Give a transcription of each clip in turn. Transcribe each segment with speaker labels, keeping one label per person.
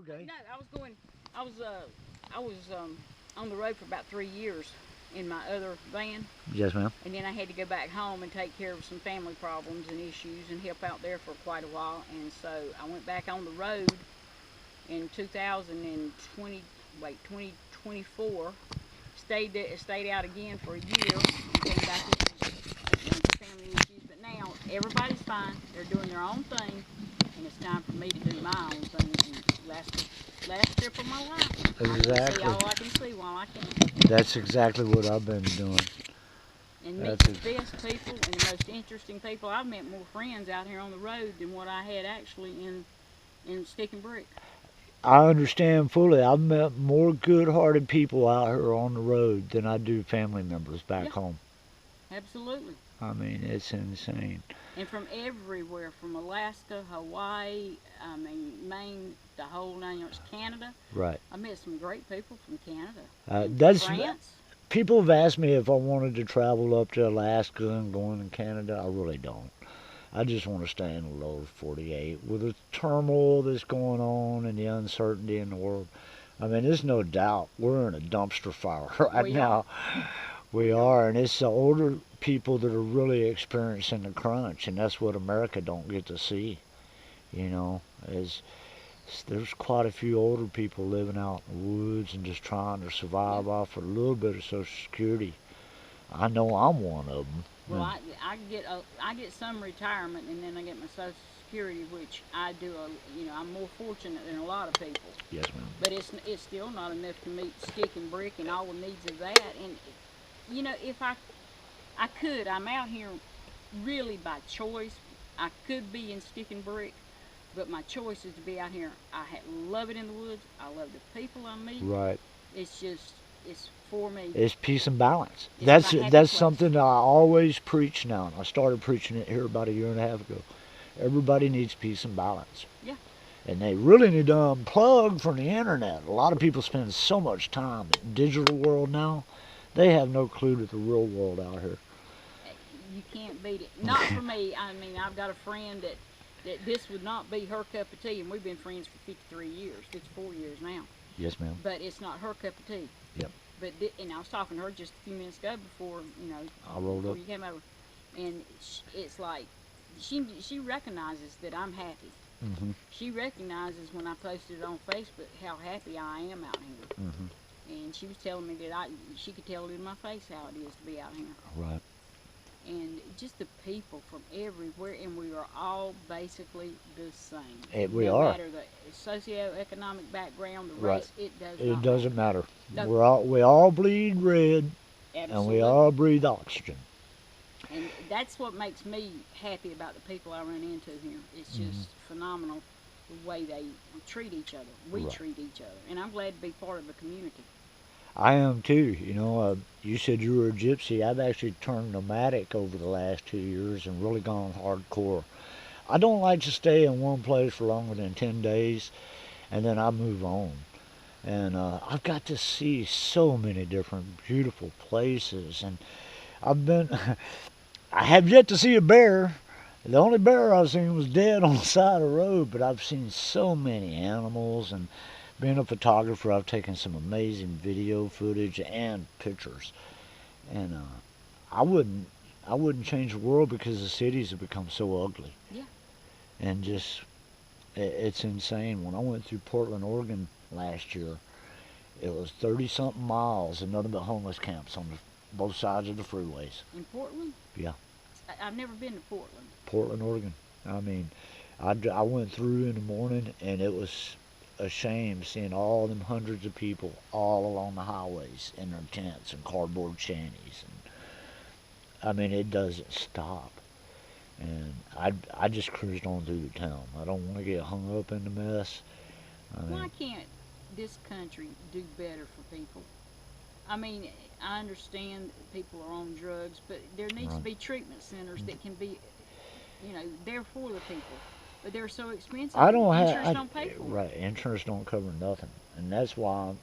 Speaker 1: Okay.
Speaker 2: No, I was on the road for about 3 years in my other van,
Speaker 1: Yes, ma'am.
Speaker 2: and then I had to go back home and take care of some family problems and issues and help out there for quite a while. And so I went back on the road in 2020, 2024. Stayed out again for a year and came back again for family issues. But now everybody's fine. They're doing their own thing, and it's time for me to do my own thing. And last trip of my life. I can see
Speaker 1: Exactly.
Speaker 2: all I can see while I can.
Speaker 1: That's exactly what I've been doing.
Speaker 2: And meet
Speaker 1: That's
Speaker 2: the best people and the most interesting people. I've met more friends out here on the road than what I had actually in Stick and Brick.
Speaker 1: I understand fully. I've met more good-hearted people out here on the road than I do family members back
Speaker 2: Yeah,
Speaker 1: home.
Speaker 2: absolutely.
Speaker 1: I mean, it's insane.
Speaker 2: And from everywhere, from Alaska, Hawaii, I mean, Maine, the whole 9 yards, Canada.
Speaker 1: Right.
Speaker 2: I met some great people from Canada and
Speaker 1: That's
Speaker 2: France.
Speaker 1: people have asked me if I wanted to travel up to Alaska and go into Canada. I really don't. I just want to stay in the lower 48 with the turmoil that's going on and the uncertainty in the world. I mean, there's no doubt we're in a dumpster fire right
Speaker 2: We
Speaker 1: now.
Speaker 2: are.
Speaker 1: We are, and it's the older people that are really experiencing the crunch, and that's what America don't get to see. You know, is there's quite a few older people living out in the woods and just trying to
Speaker 2: Yeah.
Speaker 1: survive off a little bit of Social Security. I know I'm one of them.
Speaker 2: Well, I get some retirement, and then I get my Social Security, which I do. I'm more fortunate than a lot of people.
Speaker 1: Yes, ma'am.
Speaker 2: But it's still not enough to meet Stick and Brick and all the needs of that. And if I could, I'm out here really by choice. I could be in Stick and Brick, but my choice is to be out here. Love it in the woods. I love the people I meet.
Speaker 1: Right.
Speaker 2: It's for me.
Speaker 1: It's peace and balance.
Speaker 2: It's
Speaker 1: That's
Speaker 2: my happy
Speaker 1: that's
Speaker 2: place.
Speaker 1: something that I always preach now, and I started preaching it here about a year and a half ago. Everybody needs peace and balance.
Speaker 2: Yeah.
Speaker 1: And they really need to unplug from the internet. A lot of people spend so much time in the digital world now, they have no clue to the real world out here.
Speaker 2: You can't beat it. Not for me. I mean, I've got a friend that this would not be her cup of tea, and we've been friends for 53 years, 54 years now.
Speaker 1: Yes, ma'am.
Speaker 2: But it's not her cup of tea.
Speaker 1: Yep.
Speaker 2: But and I was talking to her just a few minutes ago before
Speaker 1: I rolled
Speaker 2: before
Speaker 1: up.
Speaker 2: you came over, and it's like she recognizes that I'm happy.
Speaker 1: Hmm.
Speaker 2: She recognizes when I posted it on Facebook how happy I am out here.
Speaker 1: Hmm.
Speaker 2: And she was telling me that she could tell it in my face how it is to be out here.
Speaker 1: Right.
Speaker 2: And just the people from everywhere, and we are all basically the same.
Speaker 1: We
Speaker 2: no
Speaker 1: are.
Speaker 2: matter the socioeconomic background, the
Speaker 1: Right.
Speaker 2: race, it does
Speaker 1: It
Speaker 2: not
Speaker 1: doesn't matter.
Speaker 2: No.
Speaker 1: We all bleed red, and
Speaker 2: Absolutely.
Speaker 1: we all breathe oxygen.
Speaker 2: And that's what makes me happy about the people I run into here. It's just phenomenal the way they treat each other. We
Speaker 1: Right.
Speaker 2: treat each other. And I'm glad to be part of a community.
Speaker 1: I am too. You said you were a gypsy. I've actually turned nomadic over the last 2 years and really gone hardcore. I don't like to stay in one place for longer than 10 days, and then I move on. And I've got to see so many different beautiful places. And I've been, I have yet to see a bear. The only bear I've seen was dead on the side of the road, but I've seen so many animals, and being a photographer, I've taken some amazing video footage and pictures. And I wouldn't, I wouldn't change the world because the cities have become so ugly.
Speaker 2: Yeah.
Speaker 1: And just, it's insane. When I went through Portland, Oregon last year, it was 30-something miles and nothing but homeless camps on both sides of the freeways.
Speaker 2: In Portland?
Speaker 1: Yeah.
Speaker 2: I've never been to Portland.
Speaker 1: Portland, Oregon. I mean, I went through in the morning, and it was a shame seeing all them hundreds of people all along the highways in their tents and cardboard shanties. And I mean, it doesn't stop. And I just cruised on through the town. I don't want to get hung up in the mess. I
Speaker 2: Why
Speaker 1: mean,
Speaker 2: can't this country do better for people? I mean, I understand people are on drugs, but there needs to
Speaker 1: Right.
Speaker 2: be treatment centers that can be, there for the people. But they're so expensive.
Speaker 1: I don't
Speaker 2: Insurance
Speaker 1: have,
Speaker 2: don't pay for it.
Speaker 1: right, insurance don't cover nothing. And that's why,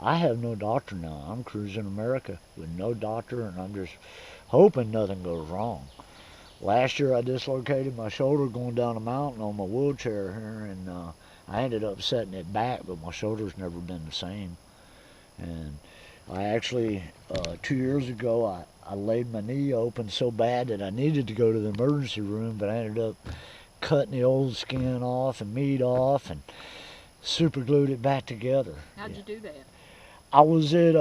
Speaker 1: I have no doctor now. I'm cruising America with no doctor, and I'm just hoping nothing goes wrong. Last year I dislocated my shoulder going down a mountain on my wheelchair here, and I ended up setting it back, but my shoulder's never been the same. And I actually, 2 years ago, I laid my knee open so bad that I needed to go to the emergency room, but I ended up cutting the old skin off and meat off and super glued it back together.
Speaker 2: How'd you do that?
Speaker 1: I was at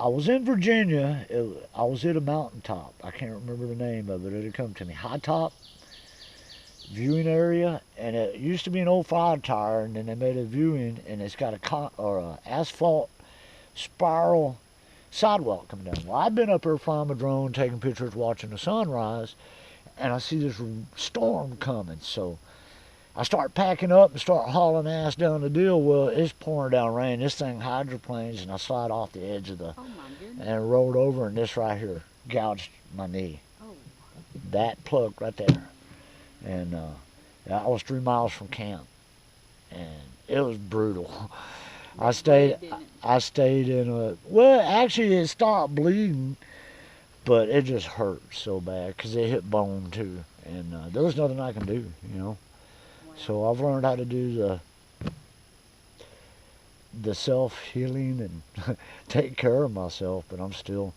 Speaker 1: I was in Virginia. I was at a mountaintop. I can't remember the name of it. It'll come to me. High top viewing area, and it used to be an old fire tire, and then they made a viewing, and it's got a asphalt spiral sidewalk coming down. Well, I've been up there flying my drone, taking pictures, watching the sunrise, and I see this storm coming. So I start packing up and start hauling ass down the deal. Well, it's pouring down rain. This thing hydroplanes, and I slide off the edge of the
Speaker 2: Oh my goodness.
Speaker 1: and rolled over, and this right here gouged my knee.
Speaker 2: Oh.
Speaker 1: That plug right there. And I was 3 miles from camp, and it was brutal. I stayed in a, well, actually it stopped bleeding, but it just hurt so bad because it hit bone too, and there was nothing I can do, you know.
Speaker 2: Wow.
Speaker 1: So I've learned how to do the self-healing and take care of myself, but I'm still,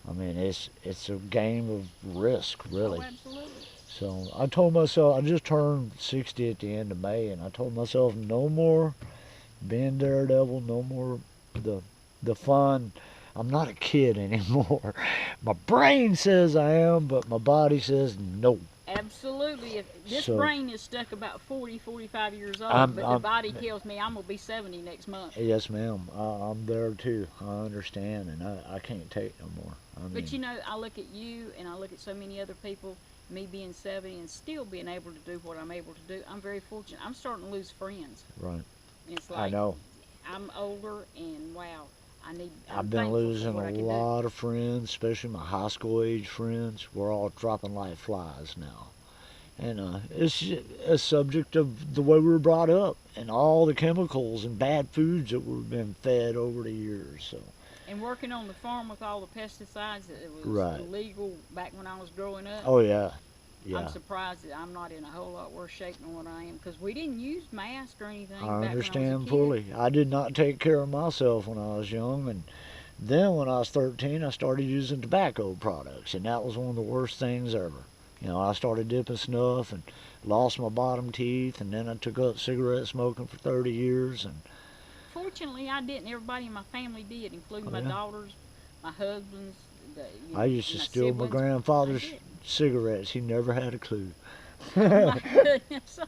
Speaker 1: I mean, it's a game of risk, really.
Speaker 2: Oh, absolutely.
Speaker 1: So I told myself, I just turned 60 at the end of May, and I told myself no more being Daredevil, no more the fun. I'm not a kid anymore. My brain says I am, but my body says no.
Speaker 2: Absolutely. If this
Speaker 1: So-
Speaker 2: brain is stuck about 40, 45 years old,
Speaker 1: I'm-
Speaker 2: but
Speaker 1: I'm-
Speaker 2: the body tells me I'm going to be 70 next month.
Speaker 1: Yes, ma'am. I'm there too. I understand, and I can't take no more. I mean,
Speaker 2: But you know, I look at you and I look at so many other people, me being 70 and still being able to do what I'm able to do. I'm very fortunate. I'm starting to lose friends.
Speaker 1: right.
Speaker 2: And it's
Speaker 1: I
Speaker 2: like,
Speaker 1: know.
Speaker 2: I'm older and wow, I'm
Speaker 1: I've been
Speaker 2: thankful for
Speaker 1: losing
Speaker 2: what I
Speaker 1: a
Speaker 2: can do.
Speaker 1: lot of friends, especially my high school age friends. We're all dropping like flies now. And it's a subject of the way we were brought up and all the chemicals and bad foods that we've been fed over the years. So,
Speaker 2: And working on the farm with all the pesticides that it was
Speaker 1: Right.
Speaker 2: illegal back when I was growing up.
Speaker 1: oh yeah,
Speaker 2: I'm
Speaker 1: yeah.
Speaker 2: surprised that I'm not in a whole lot worse shape than what I am because we didn't use masks or anything back
Speaker 1: I
Speaker 2: when I was a
Speaker 1: understand
Speaker 2: kid.
Speaker 1: fully. I did not take care of myself when I was young, and then when I was 13, I started using tobacco products, and that was one of the worst things ever. You know, I started dipping snuff and lost my bottom teeth, and then I took up cigarette smoking for 30 years, and
Speaker 2: Fortunately, I didn't. Everybody in my family did, including
Speaker 1: Oh,
Speaker 2: my
Speaker 1: yeah?
Speaker 2: daughters, my husbands.
Speaker 1: I used to steal my
Speaker 2: siblings.
Speaker 1: grandfather's
Speaker 2: I did.
Speaker 1: cigarettes. He never had a clue.
Speaker 2: Oh my goodness.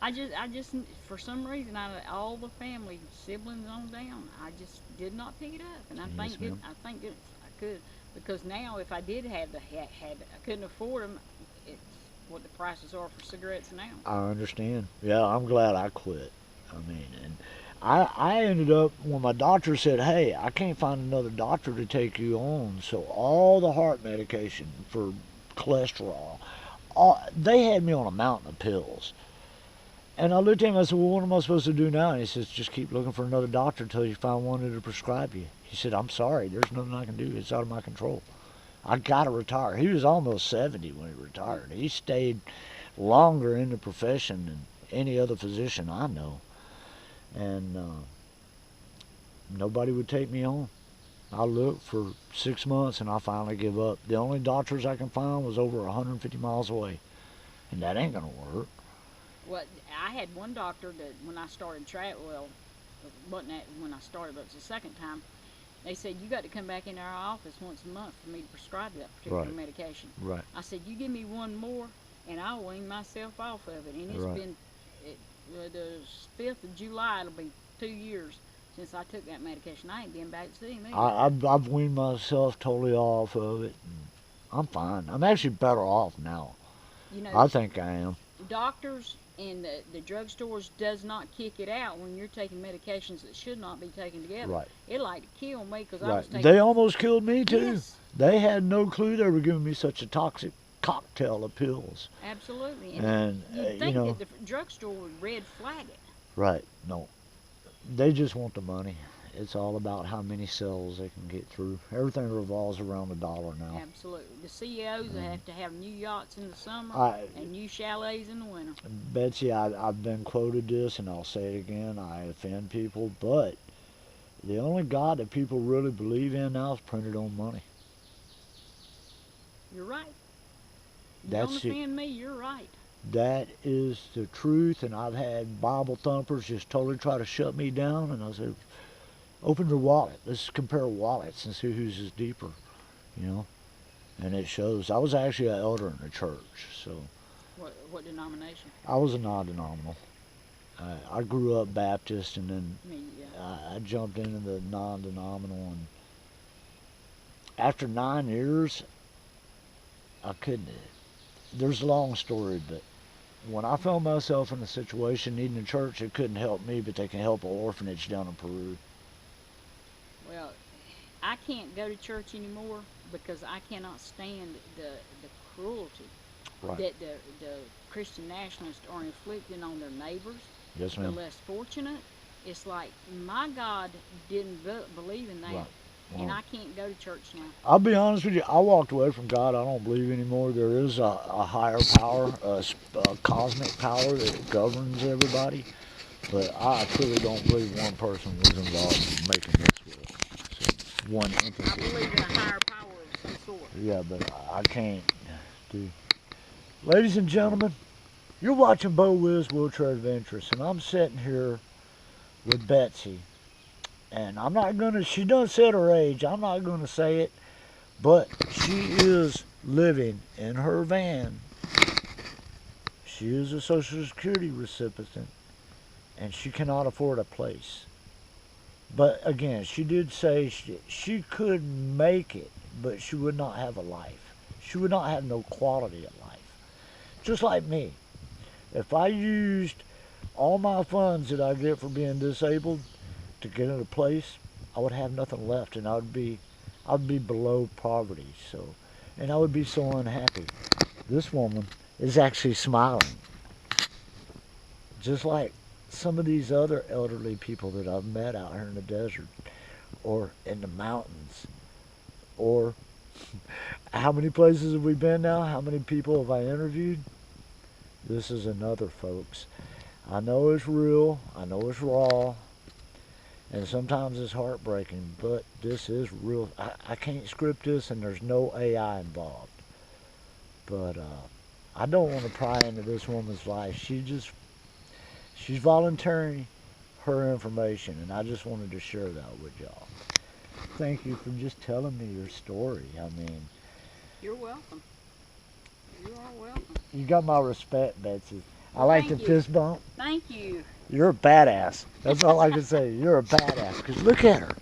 Speaker 2: I just, for some reason, out of all the family, siblings on down, I just did not pick it up, and I
Speaker 1: Yes,
Speaker 2: think good.
Speaker 1: ma'am.
Speaker 2: I think good. I could, because now if I did have I couldn't afford them. It's what the prices are for cigarettes now.
Speaker 1: I understand. Yeah, I'm glad I quit. I mean, and I ended up, when my doctor said, hey, I can't find another doctor to take you on, so all the heart medication for cholesterol, they had me on a mountain of pills. And I looked at him, I said, well, what am I supposed to do now? And he says, just keep looking for another doctor until you find one that'll prescribe you. He said, I'm sorry, there's nothing I can do. It's out of my control. I got to retire. He was almost 70 when he retired. He stayed longer in the profession than any other physician I know. And nobody would take me on. I looked for 6 months and I finally give up. The only doctors I can find was over 150 miles away. And that ain't going to work.
Speaker 2: Well, I had one doctor that when I started well, it wasn't that when I started, but it was the second time. They said, you got to come back in our office once a month for me to prescribe that particular
Speaker 1: Right.
Speaker 2: medication.
Speaker 1: Right.
Speaker 2: I said, you give me one more, and I'll wean myself off of it. And it's
Speaker 1: Right.
Speaker 2: been, the 5th of July, it'll be 2 years since I took that medication. I ain't been back to see him either.
Speaker 1: I've weaned myself totally off of it. And I'm fine. I'm actually better off now.
Speaker 2: You know,
Speaker 1: I think I am.
Speaker 2: doctors and the drugstores does not kick it out when you're taking medications that should not be taken together.
Speaker 1: Right.
Speaker 2: It like to kill me because I
Speaker 1: Right.
Speaker 2: was taking.
Speaker 1: They almost killed me too.
Speaker 2: Yes,
Speaker 1: They had no clue they were giving me such a toxic cocktail of pills.
Speaker 2: absolutely.
Speaker 1: And
Speaker 2: you'd
Speaker 1: you
Speaker 2: think
Speaker 1: know,
Speaker 2: that the drugstore would red flag it.
Speaker 1: right? No, they just want the money. it's all about how many cells they can get through. Everything revolves around the dollar now.
Speaker 2: Absolutely. The CEOs have to have new yachts in the summer and new chalets in the winter.
Speaker 1: Betsy, I've been quoted this, and I'll say it again. I offend people, but the only God that people really believe in now is printed on money.
Speaker 2: You're right. You
Speaker 1: That's
Speaker 2: don't offend me, you're right.
Speaker 1: That is the truth, and I've had Bible thumpers just totally try to shut me down, and I said, open your wallet. Let's compare wallets and see whose is deeper, you know. And it shows. I was actually an elder in the church, so.
Speaker 2: What denomination?
Speaker 1: I was a non-denominational. I grew up Baptist, and then I jumped into the non-denominational, and after 9 years, I couldn't. There's a long story, but when I found myself in a situation needing a church, it couldn't help me, but they can help an orphanage down in Peru.
Speaker 2: Well, I can't go to church anymore because I cannot stand the cruelty that the Christian nationalists are inflicting on their neighbors,
Speaker 1: Yes,
Speaker 2: the
Speaker 1: ma'am.
Speaker 2: less fortunate. It's like my God didn't believe in that.
Speaker 1: Right.
Speaker 2: And I can't go to church now.
Speaker 1: I'll be honest with you, I walked away from God. I don't believe anymore. There is a higher power, a cosmic power that governs everybody. But I truly don't believe one person was involved in making this will. So, one entity.
Speaker 2: I believe in a higher power of some sort.
Speaker 1: Yeah, but I can't do. Ladies and gentlemen, you're watching Bowwiz Wheelchair Adventures, and I'm sitting here with Betsy. And I'm not going to, she doesn't say her age, I'm not going to say it, but she is living in her van. She is a Social Security recipient, and she cannot afford a place. But again, she did say she could make it, but she would not have a life. She would not have no quality of life. Just like me. If I used all my funds that I get for being disabled to get in a place, I would have nothing left, and I'd be below poverty. So, and I would be so unhappy. This woman is actually smiling, just like some of these other elderly people that I've met out here in the desert, or in the mountains, or how many places have we been now? How many people have I interviewed? This is another, folks. I know it's real. I know it's raw. And sometimes it's heartbreaking, but this is real. I can't script this, and there's no AI involved. But I don't want to pry into this woman's life. She's volunteering her information, and I just wanted to share that with y'all. Thank you for just telling me your story. I mean,
Speaker 2: you're welcome. You are welcome.
Speaker 1: You got my respect, Betsy. I like the fist bump.
Speaker 2: Thank you.
Speaker 1: You're a badass. That's all I can say. You're a badass. Because look at her.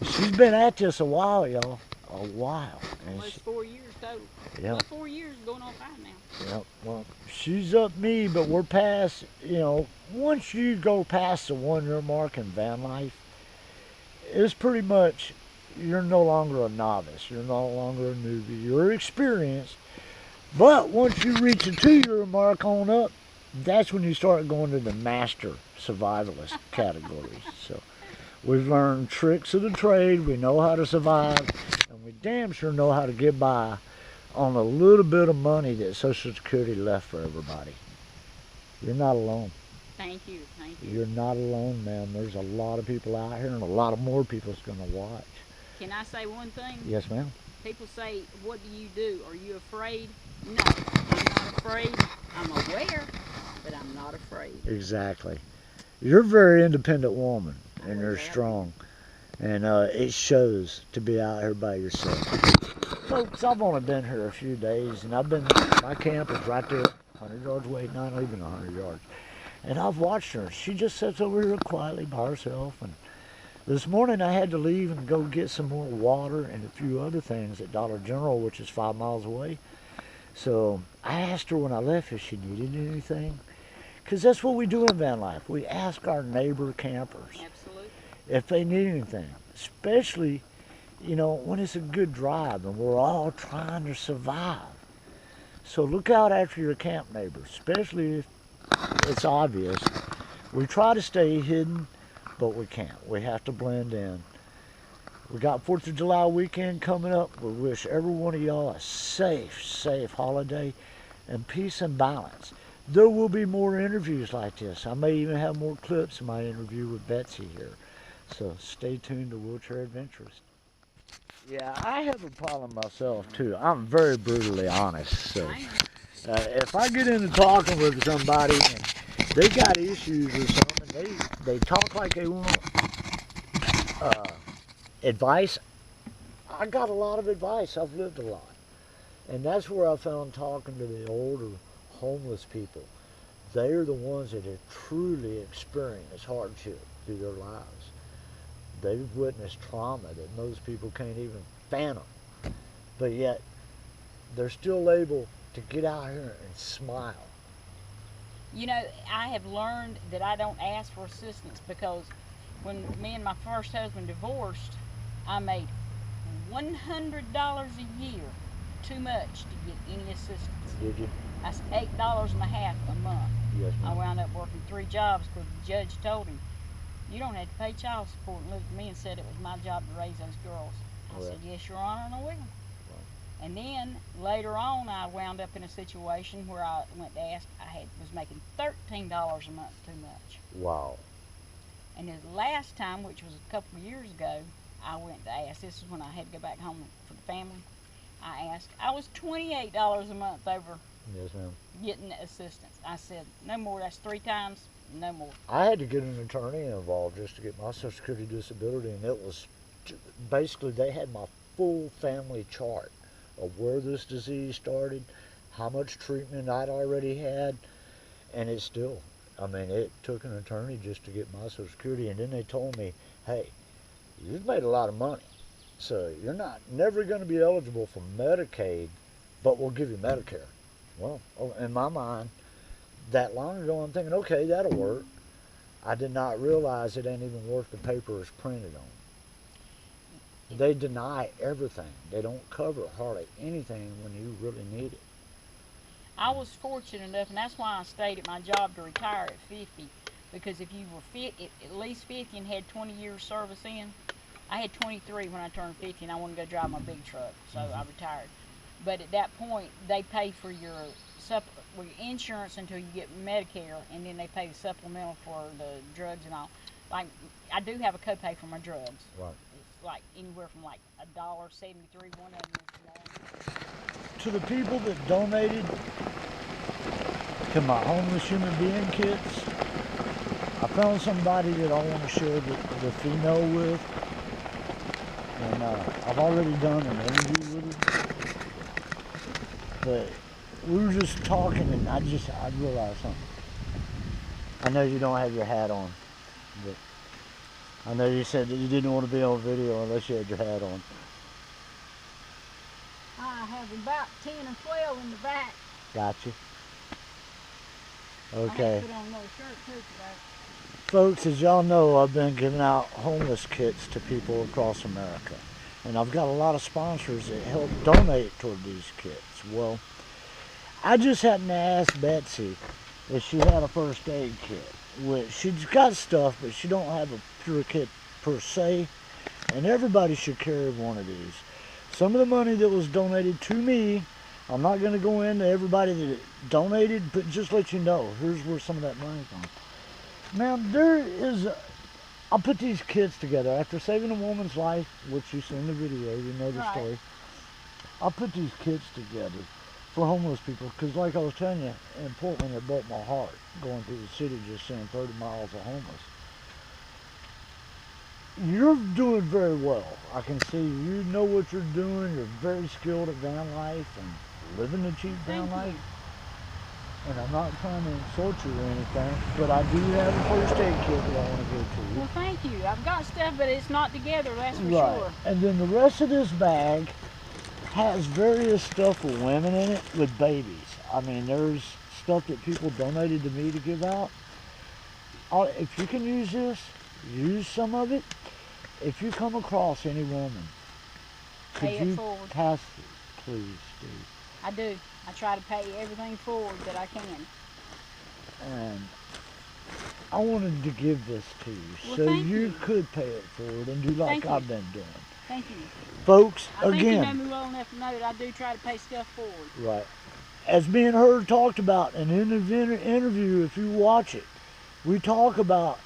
Speaker 1: She's been at this a while, y'all. A while.
Speaker 2: Almost 4 years total.
Speaker 1: Yeah.
Speaker 2: Well, 4 years going on 5 now.
Speaker 1: Yep. Well, she's up me, but we're past, once you go past the 1 year mark in van life, it's pretty much, you're no longer a novice. You're no longer a newbie. You're experienced. But once you reach the 2 year mark on up, that's when you start going to the master survivalist categories. So we've learned tricks of the trade. We know how to survive, and we damn sure know how to get by on a little bit of money that Social Security left for everybody. You're not alone.
Speaker 2: Thank you. Thank you.
Speaker 1: You're not alone, man. There's a lot of people out here, and a lot of more people's going to watch.
Speaker 2: Can I say one thing?
Speaker 1: Yes, ma'am.
Speaker 2: People say, what do you do? Are you afraid? No, I'm not afraid. I'm aware, but I'm not afraid.
Speaker 1: Exactly. You're a very independent woman, and you're strong. And it shows to be out here by yourself. Folks, I've only been here a few days, and my camp is right there, 100 yards away, not even 100 yards. And I've watched her. She just sits over here quietly by herself. And this morning I had to leave and go get some more water and a few other things at Dollar General, which is 5 miles away. So I asked her when I left if she needed anything. Because that's what we do in van life. We ask our neighbor campers if they need anything. Especially, when it's a good drive and we're all trying to survive. So look out after your camp neighbors, especially if it's obvious. We try to stay hidden but we can't. We have to blend in. We got 4th of July weekend coming up. We wish every one of y'all a safe holiday and peace and balance. There will be more interviews like this. I may even have more clips of my interview with Betsy here. So stay tuned to Wheelchair Adventures. Yeah, I have a problem myself too. I'm very brutally honest. So if I get into talking with somebody and they got issues or something, they talk like they want uh, advice. I got a lot of advice. I've lived a lot. And that's where I found talking to the older homeless people. They're the ones that have truly experienced hardship through their lives. They've witnessed trauma that most people can't even fathom. But yet, they're still able to get out here and smile.
Speaker 2: You know, I have learned that I don't ask for assistance because when me and my first husband divorced, I made $100 a year too much to get any assistance.
Speaker 1: Did you?
Speaker 2: That's $8.50 a month.
Speaker 1: Yes,
Speaker 2: I
Speaker 1: ma'am.
Speaker 2: wound up working 3 jobs because the judge told him, you don't have to pay child support, and looked at me and said it was my job to raise those girls. I said, yes, Your Honor, and I will. And then later on, I wound up in a situation where I went to ask. Was making $13 a month too much.
Speaker 1: Wow.
Speaker 2: And the last time, which was a couple of years ago, I went to ask. This is when I had to go back home for the family. I asked. I was $28 a month over.
Speaker 1: Yes, ma'am.
Speaker 2: Getting assistance. I said, no more. That's 3 times. No more.
Speaker 1: I had to get an attorney involved just to get my Social Security disability, and it was basically they had my full family chart of where this disease started, how much treatment I'd already had, and it still, I mean, it took an attorney just to get my Social Security, and then they told me, hey, you've made a lot of money, so you're never going to be eligible for Medicaid, but we'll give you Medicare. Well, in my mind, that long ago, I'm thinking, okay, that'll work. I did not realize it ain't even worth the paper it's printed on. They deny everything. They don't cover hardly anything when you really need it.
Speaker 2: I was fortunate enough, and that's why I stayed at my job to retire at 50, because if you were at least 50 and had 20 years service in, I had 23 when I turned 50, and I wanted to go drive my big truck, so I retired. But at that point, they pay for your insurance until you get Medicare, and then they pay the supplemental for the drugs and all. Like, I do have a copay for my drugs.
Speaker 1: Right.
Speaker 2: It's like anywhere from like $1.73. One of them is
Speaker 1: To the people that donated to my homeless human being kits, I found somebody that I want to share the female with, and I've already done an interview with her. But we were just talking, and I realized something. I know you don't have your hat on, but I know you said that you didn't want to be on video unless you had your hat on.
Speaker 2: I have about 10 or 12 in the back.
Speaker 1: Gotcha. Okay.
Speaker 2: I put on another shirt too today.
Speaker 1: Folks, as y'all know, I've been giving out homeless kits to people across America. And I've got a lot of sponsors that help donate toward these kits. Well, I just happened to ask Betsy if she had a first aid kit. Which she's got stuff, but she don't have a pure kit per se. And everybody should carry one of these. Some of the money that was donated to me, I'm not going to go into everybody that donated, but just let you know, here's where some of that money's gone. Now, I'll put these kits together. After saving a woman's life, which you see in the video, you know the story, I'll put these kits together for homeless people, because like I was telling you, in Portland, it broke my heart, going through the city just seeing 30 miles of homeless. You're doing very well. I can see you know what you're doing. You're very skilled at van life and living the cheap van life. And I'm not trying to insult you or anything, but I do have a first aid kit that I want to give to you.
Speaker 2: Well, thank you. I've got stuff, but it's not together, that's for
Speaker 1: Right.
Speaker 2: sure.
Speaker 1: And then the rest of this bag has various stuff for women in it with babies. I mean, there's stuff that people donated to me to give out. If you can use this, use some of it. If you come across any woman, could you pass it, please, Steve?
Speaker 2: I do. I try to pay everything forward that I can.
Speaker 1: And I wanted to give this to you
Speaker 2: Well,
Speaker 1: so
Speaker 2: thank
Speaker 1: you
Speaker 2: you.
Speaker 1: could pay it forward and do like
Speaker 2: Thank you.
Speaker 1: I've been doing.
Speaker 2: Thank you.
Speaker 1: Folks,
Speaker 2: I think you know
Speaker 1: again,
Speaker 2: me well enough to know that I do try to pay stuff forward.
Speaker 1: right, as me and her talked about in an interview, if you watch it, we talk about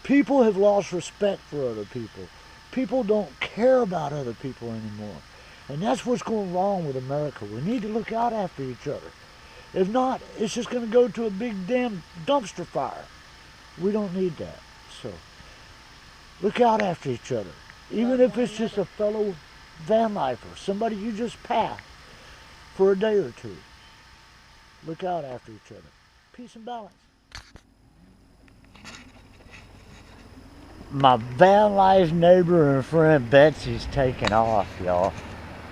Speaker 1: people have lost respect for other people. People don't care about other people anymore. And that's what's going wrong with America. We need to look out after each other. If not, it's just going to go to a big damn dumpster fire. We don't need that. So, look out after each other. Even
Speaker 2: Love
Speaker 1: if
Speaker 2: one
Speaker 1: it's just
Speaker 2: another.
Speaker 1: a fellow van lifer, somebody you just passed for a day or two. Look out after each other. Peace and balance. My van life neighbor and friend Betsy's taking off, y'all.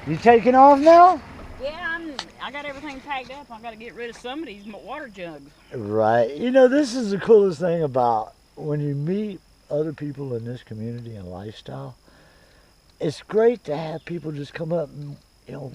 Speaker 1: You taking off now?
Speaker 2: Yeah, I got everything packed up. I got to get rid of some of these water jugs.
Speaker 1: Right. You know, this is the coolest thing about when you meet other people in this community and lifestyle. It's great to have people just come up and,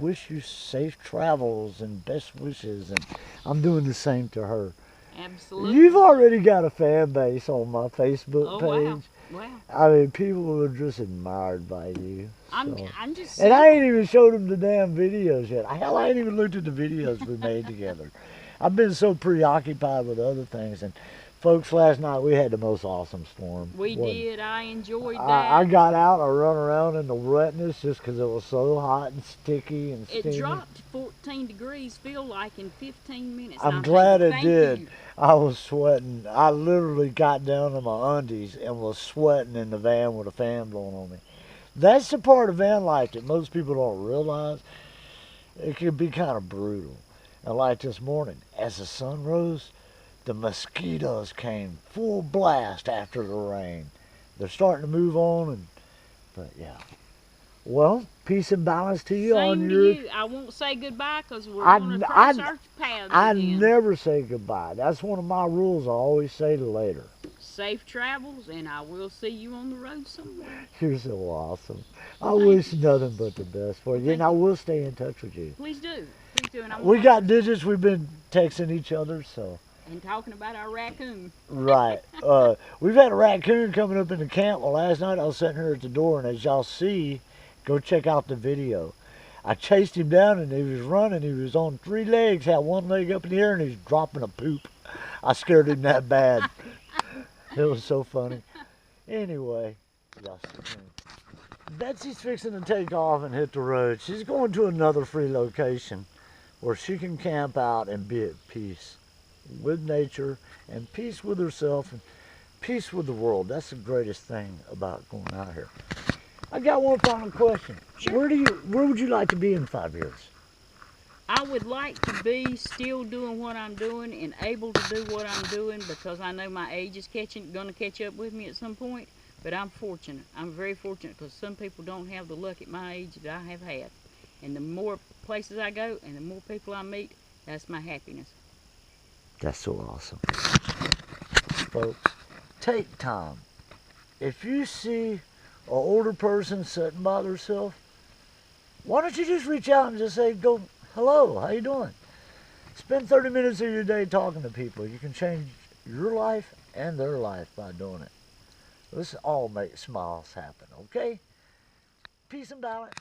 Speaker 1: wish you safe travels and best wishes. And I'm doing the same to her.
Speaker 2: Absolutely.
Speaker 1: You've already got a fan base on my Facebook
Speaker 2: Oh,
Speaker 1: page.
Speaker 2: wow.
Speaker 1: I mean, people are just admired by you.
Speaker 2: I'm
Speaker 1: So.
Speaker 2: just
Speaker 1: And I
Speaker 2: simple.
Speaker 1: ain't even showed them the damn videos yet. Hell, I ain't even looked at the videos we made together. I've been so preoccupied with other things. And folks, last night we had the most awesome storm.
Speaker 2: We
Speaker 1: Wasn't
Speaker 2: did. I enjoyed that.
Speaker 1: I got out, I run around in the wetness just because it was so hot and sticky and steamy.
Speaker 2: It dropped 14 degrees, feel like, in 15 minutes.
Speaker 1: I'm
Speaker 2: and
Speaker 1: glad
Speaker 2: thinking,
Speaker 1: it
Speaker 2: thank
Speaker 1: did.
Speaker 2: you.
Speaker 1: I was sweating. I literally got down to my undies and was sweating in the van with a fan blowing on me. That's the part of van life that most people don't realize. It can be kind of brutal. And like this morning, as the sun rose, the mosquitoes came full blast after the rain. They're starting to move on, but yeah. Well, peace and balance to you on
Speaker 2: Same to
Speaker 1: your.
Speaker 2: you. I won't say goodbye because we're
Speaker 1: I-
Speaker 2: going to
Speaker 1: I-
Speaker 2: cross our paths
Speaker 1: I
Speaker 2: again.
Speaker 1: never say goodbye. That's one of my rules. I always say later.
Speaker 2: Safe travels, and I will see you on the road somewhere.
Speaker 1: You're so awesome. I
Speaker 2: Thank
Speaker 1: wish
Speaker 2: you.
Speaker 1: nothing but the best for you,
Speaker 2: Thank
Speaker 1: and I
Speaker 2: you.
Speaker 1: will stay in touch with you.
Speaker 2: Please do. Please do. And,
Speaker 1: We got digits. We've been texting each other, so.
Speaker 2: and talking about our raccoon.
Speaker 1: Right. We've had a raccoon coming up in the camp. Well, last night I was sitting here at the door, and as y'all see, go check out the video. I chased him down, and he was running. He was on 3 legs, had one leg up in the air, and he was dropping a poop. I scared him that bad. It was so funny. Anyway, y'all see me. Betsy's fixing to take off and hit the road. She's going to another free location where she can camp out and be at peace with nature and peace with herself and peace with the world. That's the greatest thing about going out here. I got one final question.
Speaker 2: Sure.
Speaker 1: Where would you like to be in 5 years?
Speaker 2: I would like to be still doing what I'm doing and able to do what I'm doing because I know my age is going to catch up with me at some point. But I'm fortunate. I'm very fortunate because some people don't have the luck at my age that I have had. And the more places I go and the more people I meet, that's my happiness.
Speaker 1: That's so awesome. Folks, take time. If you see an older person sitting by themselves, why don't you just reach out and just say, hello, how you doing? Spend 30 minutes of your day talking to people. You can change your life and their life by doing it. Let's all make smiles happen, okay? Peace and balance.